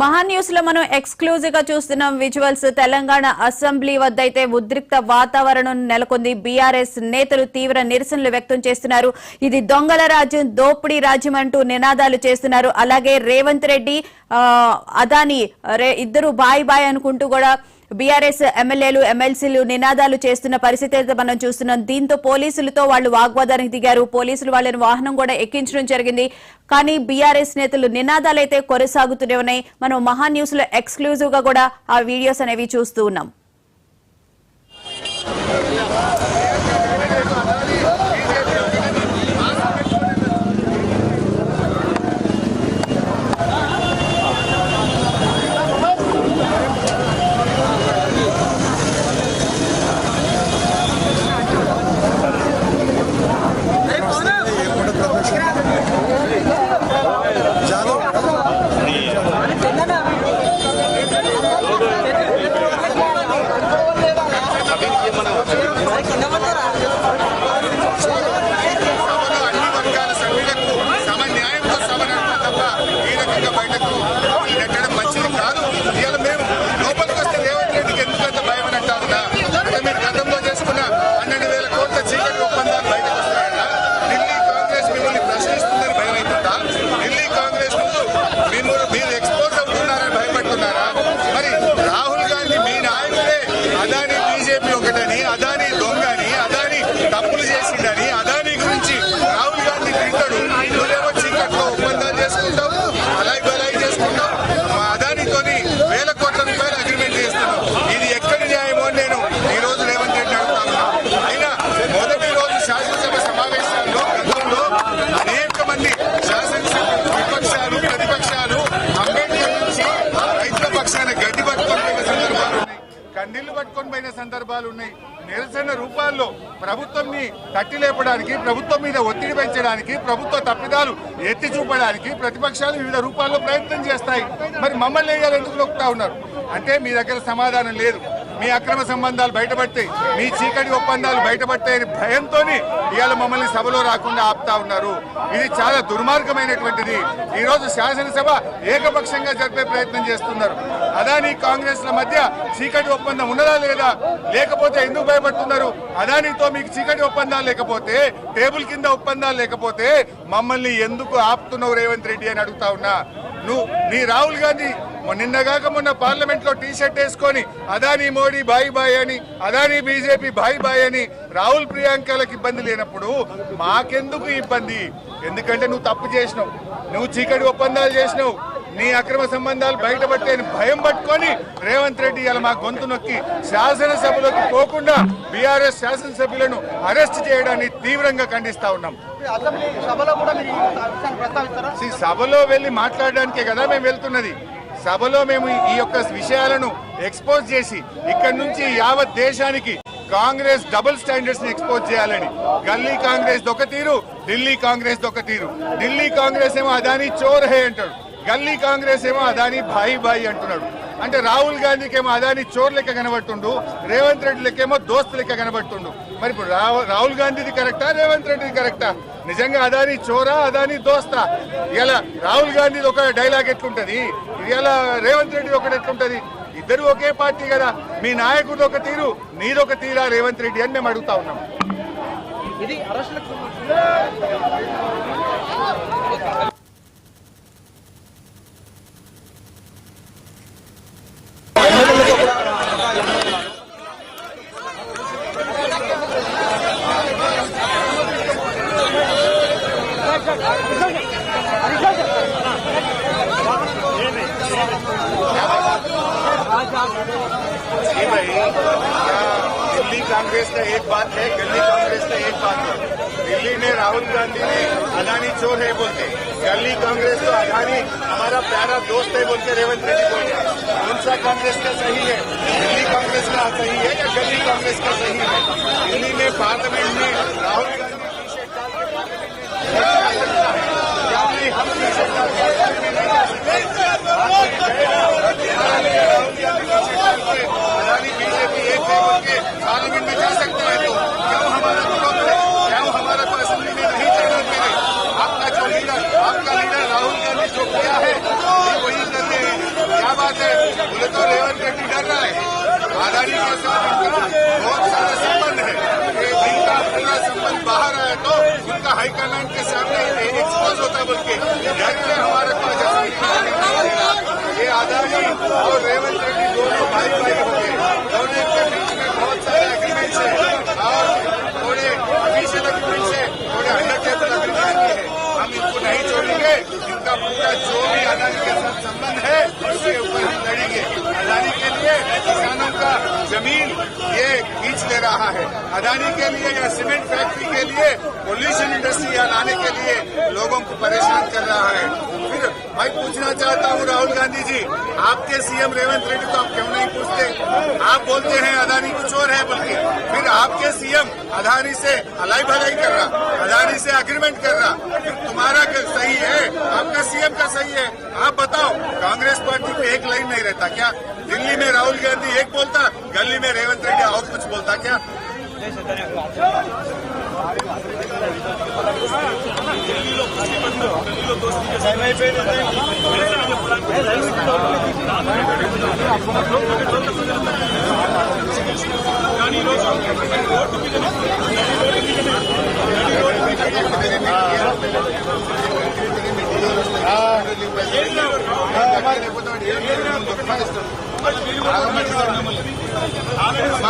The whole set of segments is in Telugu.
మహా న్యూస్ లో మనం ఎక్స్క్లూజివ్ గా చూస్తున్నాం విజువల్స్. తెలంగాణ అసెంబ్లీ వద్ద అయితే ఉద్రిక్త వాతావరణం నెలకొంది. బీఆర్ఎస్ నేతలు తీవ్ర నిరసనలు వ్యక్తం చేస్తున్నారు. ఇది దొంగల రాజ్యం, దోపిడీ రాజ్యం అంటూ నినాదాలు చేస్తున్నారు. అలాగే రేవంత్ రెడ్డి, అదాని ఇద్దరు బాయ్ బాయ్ అనుకుంటూ కూడా బీఆర్ఎస్ ఎమ్మెల్యేలు, ఎమ్మెల్సీలు నినాదాలు చేస్తున్న పరిస్థితి అయితే మనం చూస్తున్నాం. దీంతో పోలీసులతో వాళ్ళు వాగ్వాదానికి దిగారు. పోలీసులు వాళ్ళని వాహనం కూడా ఎక్కించడం జరిగింది. కానీ బీఆర్ఎస్ నేతలు నినాదాలు అయితే కొనసాగుతూనే ఉన్నాయి. మనం మహా న్యూస్ లో ఎక్స్క్లూజివ్ గా కూడా ఆ వీడియోస్ అనేవి చూస్తూ ఉన్నాం. కండిళ్లు పట్టుకొని పోయిన సందర్భాలు ఉన్నాయి. నిరసన రూపాల్లో ప్రభుత్వంని తట్టి లేపడానికి, ప్రభుత్వం మీద ఒత్తిడి పెంచడానికి, ప్రభుత్వ తప్పిదాలు ఎత్తి చూపడానికి ప్రతిపక్షాలు వివిధ రూపాల్లో ప్రయత్నం చేస్తాయి. మరి మమ్మల్ని ఎందుకు నొక్కుతా ఉన్నారు అంటే మీ దగ్గర సమాధానం లేదు. మీ అక్రమ సంబంధాలు బయటపడతాయి, మీ చీకటి ఒప్పందాలు బయటపడతాయని భయంతో ఇవాళ మమ్మల్ని సభలో రాకుండా ఆపుతా ఉన్నారు. ఇది చాలా దుర్మార్గమైనటువంటిది. ఈ రోజు శాసనసభ ఏకపక్షంగా జరిపే ప్రయత్నం చేస్తున్నారు. అదానీ కాంగ్రెస్ ల మధ్య చీకటి ఒప్పందం ఉన్నదా లేదా, లేకపోతే ఎందుకు భయపడుతున్నారు? అదానీతో మీకు చీకటి ఒప్పందాలు లేకపోతే, టేబుల్ కింద ఒప్పందాలు లేకపోతే మమ్మల్ని ఎందుకు ఆపుతున్నావు రేవంత్ రెడ్డి అని అడుగుతా ఉన్నా. నీ రాహుల్ గాంధీ నిన్నగాక మొన్న పార్లమెంట్ లో టీ షర్ట్ వేసుకొని అదానీ మోడీ బాయ్ బాయ్ అని, అదానీ బీజేపీ బాయ్ బాయ్ అని రాహుల్ ప్రియాంకలకు ఇబ్బంది లేనప్పుడు మాకెందుకు ఇబ్బంది? ఎందుకంటే నువ్వు తప్పు చేసినావు, నువ్వు చీకటి ఒప్పందాలు చేసినావు, నీ అక్రమ సంబంధాలు బయటపడితే భయం పట్టుకొని రేవంత్ రెడ్డి ఇలా మా గొంతు నొక్కి శాసనసభలోకి పోకుండా బీఆర్ఎస్ శాసనసభ్యులను అరెస్ట్ చేయడాన్ని తీవ్రంగా ఖండిస్తా ఉన్నాం. సభలో వెళ్లి మాట్లాడడానికే కదా మేము వెళ్తున్నది. సభలో మేము ఈ యొక్క విషయాలను ఎక్స్పోజ్ చేసి ఇక్కడి నుంచి యావత్ దేశానికి కాంగ్రెస్ డబుల్ స్టాండర్డ్స్ ని ఎక్స్పోజ్ చేయాలని. గల్లీ కాంగ్రెస్ ఒక తీరు, ఢిల్లీ కాంగ్రెస్ ఒక తీరు. ఢిల్లీ కాంగ్రెస్ ఏమో అదానీ చోర్ హే అంటాడు, గల్లీ కాంగ్రెస్ ఏమో అదానీ భాయి భాయి అంటున్నాడు. అంటే రాహుల్ గాంధీకి ఏమో అదానీ చోర్ లెక్క కనబడుతుండు, రేవంత్ రెడ్డి లెక్కేమో దోస్తు లెక్క కనబడుతుండు. మరి ఇప్పుడు రాహుల్ గాంధీది కరెక్టా, రేవంత్ రెడ్డిది కరెక్టా? నిజంగా అదానీ చోరా, అదానీ దోస్తా? ఇలా రాహుల్ గాంధీది ఒక డైలాగ్ ఎట్లుంటది, ఇలా రేవంత్ రెడ్డి ఒకటి ఎట్లుంటది? ఇద్దరు ఒకే పార్టీ కదా. మీ నాయకుడు ఒక తీరు, నీదొక తీరా రేవంత్ రెడ్డి అని మేము అడుగుతా ఉన్నాం. ఇది दिल्ली कांग्रेस का एक बात है, गली कांग्रेस का एक बात है. दिल्ली में राहुल गांधी ने अदानी चोर है बोलते, गली कांग्रेस तो अदानी हमारा प्यारा दोस्त है बोल के रेवंत रेड्डी बोलते. कौन सा कांग्रेस का सही है? दिल्ली कांग्रेस का सही है या गली कांग्रेस का सही है? दिल्ली में पार्लियामेंट में राहुल गांधी टी शर्ट डाल के हम टी शर्ट डाल के अदानी बीजेपी एक पार्लियामेंट में जा सकते हैं, तो क्यों हमारा विरोध है? क्यों हमारा को असेंबली में नहीं चलना चाहिए? आपका जो लीडर, आपका लीडर राहुल गांधी जो किया है वही कर रहे हैं. क्या बात है? बोले तो रेवंत रेड्डी डर रहा है. अदानी के साथ बहुत सारा संबंध है, इनका पूरा संबंध बाहर आया तो उनका हाईकमांड के सामने एक्सपोज होता बोल के डर के हमारे पास ये अदानी और रेवंत रेड्डी दोनों भाई भाई हो गए. दोनों के बीच में बहुत सारे एग्रीमेंट्स है और थोड़े ऑफिशियल एग्रीमेंट्स है, थोड़े अंडर टेबल एग्रीमेंट है. हम इनको नहीं छोड़ेंगे. इनका पूरा जो भी अदानी के साथ संबंध है उसके ऊपर हम लड़ेंगे. अदानी के लिए किसानों का जमीन ये खींच ले रहा है. अदानी के लिए या सीमेंट फैक्ट्री के लिए पॉल्यूशन इंडस्ट्री लाने के लिए लोगों को परेशान कर रहा है. फिर मैं पूछना चाहता हूँ राहुल गांधी जी, आपके सीएम रेवंत रेड्डी को आप क्यों नहीं पूछते? आप बोलते हैं अदानी को चोर है बोल के, फिर आपके सीएम अदानी से अलाई भलाई कर रहा, अदानी से एग्रीमेंट कर रहा, फिर तुम्हारा सही है, आपका सीएम का सही है? आप बताओ. कांग्रेस पार्टी पे एक लाइन नहीं रहता क्या? दिल्ली में राहुल गांधी एक बोलता, गली में रेवंत रेड्डी और कुछ बोलता क्या?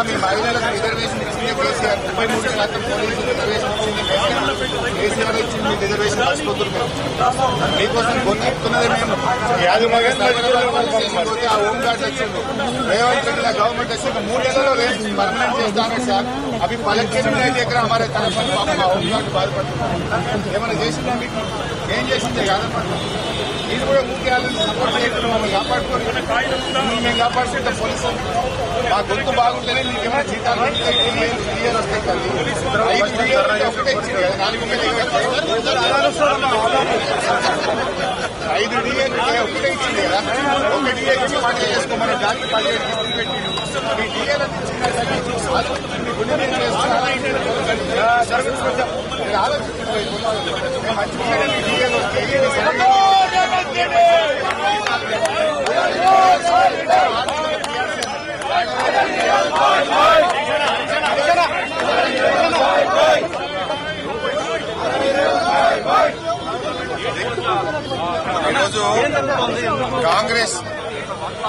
మీ మహిళలకు రిజర్వేషన్ ఇచ్చింది కేసీఆర్. 33% పోలీసు రిజర్వేషన్ ఇచ్చింది కేసీఆర్ ఇచ్చింది. రిజర్వేషన్ రాసిపోతున్నారు మీకోసం గొంతున్నది మేము. ఆ హోమ్ గార్డ్ వచ్చిండు, రేవంత్ రెడ్డి గవర్నమెంట్ వచ్చింది 3 నెలల్లో పర్మనెంట్ చేస్తాను సార్. అవి పలకే దగ్గర हमारे तरफ పాపం ఆ హోమ్ గార్డ్ బాధపడుతున్నారు. ఏమైనా చేసిందా మీకు? ఏం చేసిందే కాదన్నమాట. ఇది కూడా ముఖ్యాలను సపోర్ట్ చేయకుండా మమ్మల్ని కాపాడుకోవాలి. మేము కాపాడుకుంటాం పోలీసులు. మా గొంతు బాగుంటేనే మీకేమైనా జీతాలు క్లియర్ వస్తాయి కదా. 5 ఒకటే ఇచ్చింది కదా, 4 5 డిఏలు ఒకటే ఇచ్చింది కదా, ఒక డిఏ ఇచ్చి పంట చేసుకోమని దానికి 17 కిస్తులు పెట్టిండు. ఈ డిఏలను ఆలోచించండి. డిఏలు వస్తే ఈరోజు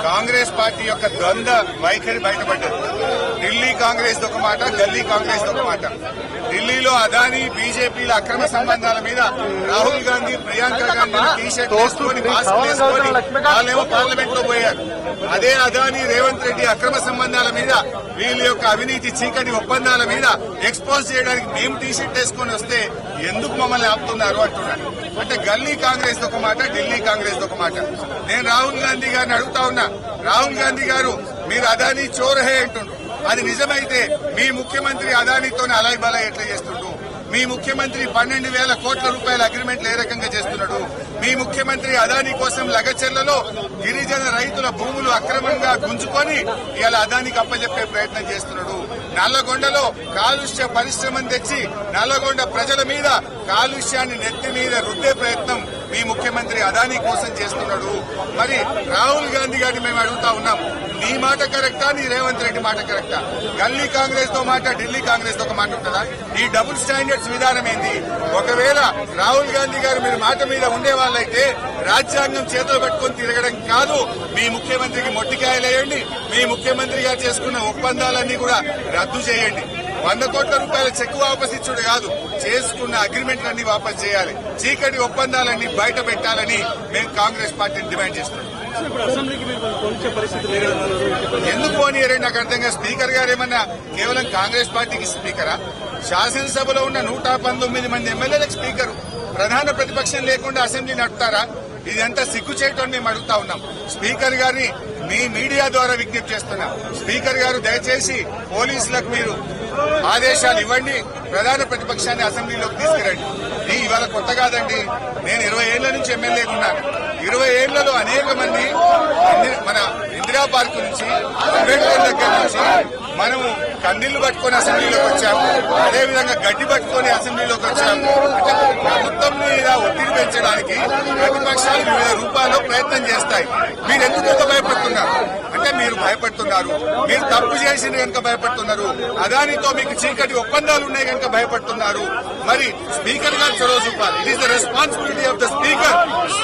కాంగ్రెస్ పార్టీ యొక్క ద్వంద్వ వైఖరి బయటపడ్డది. ఢిల్లీ కాంగ్రెస్ ఒక మాట, గల్లీ కాంగ్రెస్ ఒక మాట. ఢిల్లీలో అదానీ బీజేపీల అక్రమ సంబంధాల మీద రాహుల్ గాంధీ, ప్రియాంక గాంధీ టీ-షర్ట్ వేసుకొని మాస్క్ వేసుకొని వాళ్ళేమో పార్లమెంట్ లో పోయారు. అదే అదానీ రేవంత్ రెడ్డి అక్రమ సంబంధాల మీద, వీళ్ళ యొక్క అవినీతి చీకటి ఒప్పందాల మీద ఎక్స్పోజ్ చేయడానికి మేము టీ-షర్ట్ వేసుకొని వస్తే ఎందుకు మమ్మల్ని ఆపుతున్నారు అంటున్నారు. అంటే గల్లీ కాంగ్రెస్ ఒక మాట, ఢిల్లీ కాంగ్రెస్ ఒక మాట. నేను రాహుల్ గాంధీ గారిని అడుగుతా ఉన్నా, రాహుల్ గాంధీ గారు మీరు అదానీ చోర్ హే అంటుండ్రు. అది నిజమైతే మీ ముఖ్యమంత్రి అదానీతోనే అలాయ్ బలాయ్ ఎట్లా చేస్తుండ్రు? మీ ముఖ్యమంత్రి 12,000 కోట్ల రూపాయల అగ్రిమెంట్లు ఏ రకంగా చేస్తున్నాడు? మీ ముఖ్యమంత్రి అదానీ కోసం లగచెర్లలో గిరిజన రైతుల భూములు అక్రమంగా గుంజుకొని ఇవాళ అదానికి అప్పచెప్పే ప్రయత్నం చేస్తున్నాడు. నల్లగొండలో కాలుష్య పరిశ్రమను తెచ్చి నల్లగొండ ప్రజల మీద కాలుష్యాన్ని నెత్తి మీద రుద్దే ప్రయత్నం మీ ముఖ్యమంత్రి అదానీ కోసం చేస్తున్నాడు. మరి రాహుల్ గాంధీ గారిని మేము అడుగుతా ఉన్నాం, నీ మాట కరెక్టా, నీ రేవంత్ రెడ్డి మాట కరెక్టా? గల్లీ కాంగ్రెస్ తో మాట, ఢిల్లీ కాంగ్రెస్ తో ఒక మాట ఉంటుందా? ఈ డబుల్ స్టాండర్డ్స్ విధానం ఏంది? ఒకవేళ రాహుల్ గాంధీ గారు మీరు మాట మీద ఉండే వాళ్ళైతే రాజ్యాంగం చేతులు పట్టుకొని తిరగడం కాదు, మీ ముఖ్యమంత్రికి మొట్టికాయలేయండి. మీ ముఖ్యమంత్రి గారు చేసుకున్న ఒప్పందాలన్నీ కూడా రద్దు చేయండి. 100 కోట్ల రూపాయల చెక్ వాపస్ ఇచ్చుడు కాదు, చేసుకున్న అగ్రిమెంట్లన్నీ వాపస్ చేయాలి. చీకటి ఒప్పందాలన్నీ బయట పెట్టాలని మేము కాంగ్రెస్ పార్టీని డిమాండ్ చేస్తున్నాం. ఎందుకు పోనీయరండి నాకు అర్థంగా. స్పీకర్ గారు ఏమన్నా కేవలం కాంగ్రెస్ పార్టీకి స్పీకరా? శాసనసభలో ఉన్న 119 మంది ఎమ్మెల్యేలకు స్పీకరు. ప్రధాన ప్రతిపక్షం లేకుండా అసెంబ్లీ నడుపుతారా? ఇదంతా సిగ్గు చేయటం మేము అడుగుతా ఉన్నాం. స్పీకర్ గారిని మీ మీడియా ద్వారా విజ్ఞప్తి చేస్తున్నాం. స్పీకర్ గారు దయచేసి పోలీసులకు మీరు ఆదేశాలు ఇవ్వండి, ప్రధాన ప్రతిపక్షాన్ని అసెంబ్లీలోకి తీసుకురండి. ఇవాళ కొత్త కాదండి, నేను 20 ఏళ్ల నుంచి ఎమ్మెల్యేగా ఉన్నాను. 20 ఏళ్లలో అనేక మంది మన ఇందిరా పార్క్ నుంచి, అంబేద్కర్ దగ్గర నుంచి మనము కందిళ్లు పట్టుకొని అసెంబ్లీలోకి వచ్చాము. అదేవిధంగా గడ్డి పట్టుకొని అసెంబ్లీలోకి వచ్చాము. అంటే ప్రభుత్వం మీద ఒత్తిడి పెంచడానికి ప్రతిపక్షాలు వివిధ రూపాల్లో ప్రయత్నం చేస్తాయి. మీరు ఎందుకు భయపడుతున్నారు అంటే మీరు భయపడుతున్నారు, మీరు తప్పు చేసిన కనుక భయపడుతున్నారు, అదానితో మీకు చీకటి ఒప్పందాలు ఉన్నాయి కనుక భయపడుతున్నారు. మరి స్పీకర్ గారు చొరవ చూపాలి. It is the responsibility of the speaker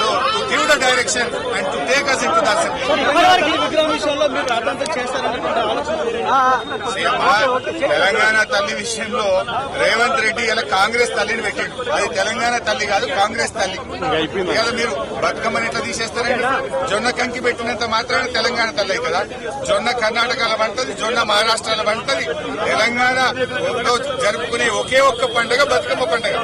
to give the direction and to take us into the assembly. Telangana తల్లి విషయంలో రేవంత్ రెడ్డి ఇలా కాంగ్రెస్ తల్లిని పెట్టాడు. అది తెలంగాణ తల్లి కాదు, కాంగ్రెస్ తల్లి. ఇవాళ మీరు బతుకమ్మని ఎట్లా తీసేస్తారండి? జొన్న కంకి పెట్టినంత మాత్రాన తెలంగాణ తల్లి కదా. జొన్న కర్ణాటకలో పంటది, జొన్న మహారాష్ట్రలో పంటది. తెలంగాణలో జరుపుకునే ఒకే ఒక్క పండుగ బతుకమ్మ పండుగ.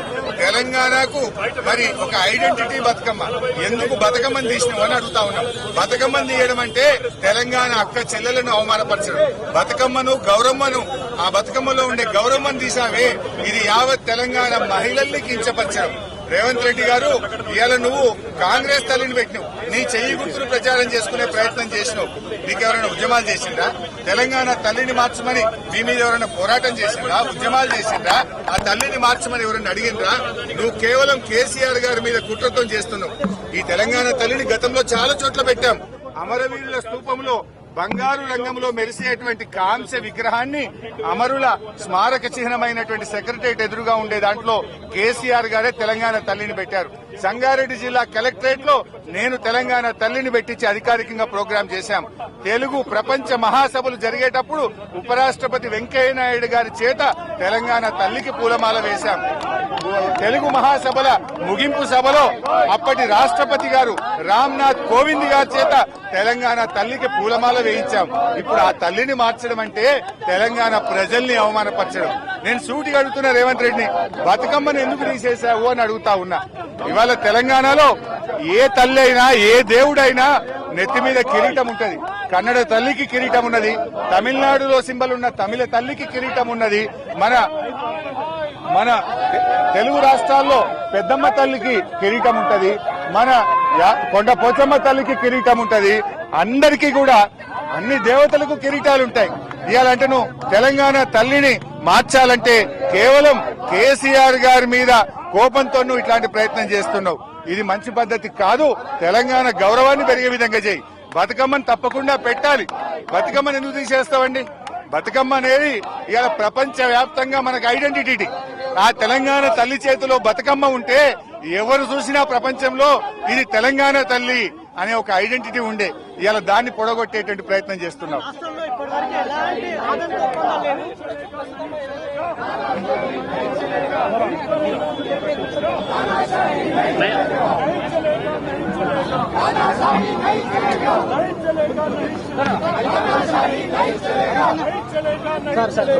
తెలంగాణకు మరి ఒక ఐడెంటిటీ బతుకమ్మ. ఎందుకు బతుకమ్మని తీసినావు అని అడుగుతా ఉన్నాం. బతుకమ్మని తీయడం అంటే తెలంగాణ అక్క చెల్లెలను అవమానపరచడం. బతుకమ్మను, గౌరమ్మను, ఆ బతుకమ్మలో ఉండే గౌరమ్మను తీసావే, ఇది యావత్ తెలంగాణ మహిళల్ని కించపరచడం. రేవంత్ రెడ్డి గారు ఇవాళ నువ్వు కాంగ్రెస్ తల్లిని పెట్టినావు, నీ చెయ్యి గుర్తులు ప్రచారం చేసుకునే ప్రయత్నం చేసినావు. నీకెవరైనా ఉద్యమాలు చేసిందా? తెలంగాణ తల్లిని మార్చమని మీ మీద ఎవరైనా పోరాటం చేసిందా? ఉద్యమాలు చేసిందా? ఆ తల్లిని మార్చమని ఎవరైనా అడిగిందా? నువ్వు కేవలం కేసీఆర్ గారి మీద కుట్రతో చేస్తున్నావు. ఈ తెలంగాణ తల్లిని గతంలో చాలా చోట్ల పెట్టాం. అమరవీరుల స్తూపంలో బంగారు రంగంలో మెరిసేటువంటి కాంస్య విగ్రహాన్ని అమరుల స్మారక చిహ్నమైనటువంటి సెక్రటరియట్ ఎదురుగా ఉండే దాంట్లో కేసీఆర్ గారే తెలంగాణ తల్లిని పెట్టారు. సంగారెడ్డి జిల్లా కలెక్టరేట్ లో నేను తెలంగాణ తల్లిని పెట్టించి అధికారికంగా ప్రోగ్రాం చేశాం. తెలుగు ప్రపంచ మహాసభలు జరిగేటప్పుడు ఉపరాష్ట్రపతి వెంకయ్య నాయుడు గారి చేత తెలంగాణ తల్లికి పూలమాల వేశాం. తెలుగు మహాసభల ముగింపు సభలో అప్పటి రాష్ట్రపతి గారు రామ్నాథ్ కోవింద్ గారి చేత తెలంగాణ తల్లికి పూలమాల వేయించాం. ఇప్పుడు ఆ తల్లిని మార్చడం అంటే తెలంగాణ ప్రజల్ని అవమానపరచడం. నేను సూటిగా అడుగుతున్నా రేవంత్ రెడ్డిని, బతుకమ్మను ఎందుకు తీసేశావు అని అడుగుతా ఉన్నా. ఇవాళ తెలంగాణలో ఏ తల్లి అయినా, ఏ దేవుడైనా నెత్తి మీద కిరీటం ఉంటది. కన్నడ తల్లికి కిరీటం ఉన్నది, తమిళనాడులో సింబల్ ఉన్న తమిళ తల్లికి కిరీటం ఉన్నది, మన తెలుగు రాష్ట్రాల్లో పెద్దమ్మ తల్లికి కిరీటం ఉంటది, మన కొండ పోచమ్మ తల్లికి కిరీటం ఉంటది, అందరికీ కూడా అన్ని దేవతలకు కిరీటాలు ఉంటాయి. ఇయాలంటే నువ్వు తెలంగాణ తల్లిని మార్చాలంటే కేవలం కేసీఆర్ గారి మీద కోపంతో నువ్వు ఇట్లాంటి ప్రయత్నం చేస్తున్నావు. ఇది మంచి పద్ధతి కాదు. తెలంగాణ గౌరవాన్ని పెరిగే విధంగా చేయి. బతుకమ్మని తప్పకుండా పెట్టాలి. బతుకమ్మని ఎందుకు తీసేస్తావండి? బతుకమ్మ అనేది ఇవాళ ప్రపంచ వ్యాప్తంగా మనకు ఐడెంటిటీ. ఆ తెలంగాణ తల్లి చేతిలో బతుకమ్మ ఉంటే ఎవరు చూసినా ప్రపంచంలో ఇది తెలంగాణ తల్లి అనే ఒక ఐడెంటిటీ ఉండే. ఇవాళ దాన్ని పొడగొట్టేటువంటి ప్రయత్నం చేస్తున్నాం. రాజ్యం